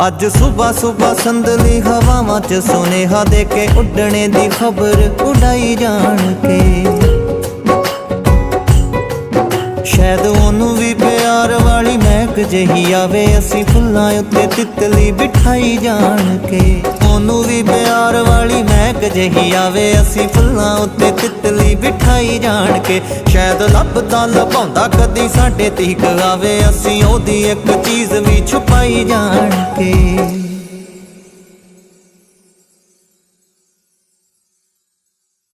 ਅੱਜ ਸੁਬह ਸੁਬह ਸੰਦਲੀ ਹਵਾਵਾਂ ਚ ਸੁਨੇਹਾ ਦੇ ਕੇ ਉੱਡਣੇ ਦੀ ਖਬਰ ਉਡਾਈ ਜਾਣ ਕੇ। ਸ਼ਾਇਦ ਉਹਨੂੰ ਵੀ ਪਿਆਰ ਵਾਲੀ ਮਹਿਕ ਜਿਹੀ ਆਵੇ, ਅਸੀਂ ਫੁੱਲਾਂ ਉੱਤੇ ਤਿਤਲੀ ਬਿਠਾਈ ਜਾਣ ਕੇ। ਉਹਨੂੰ ਵੀ ਪਿਆਰ ਵਾਲੀ ਮਹਿਕ ਜਿਹੀ ਆਵੇ, ਅਸੀਂ ਫੁੱਲਾਂ ਉੱਤੇ ਤਿਤਲੀ ਬਿਠਾਈ ਜਾਣ ਕੇ। ਸ਼ਾਇਦ ਲੱਭਦਾ ਲਭਾਉਂਦਾ ਕਦੀ ਸਾਡੇ ਤੀਕ ਆਵੇ, ਅਸੀਂ ਉਹਦੀ ਇੱਕ ਚੀਜ਼ ਵੀ ਛੁਪਾਈ ਜਾਣ ਕੇ।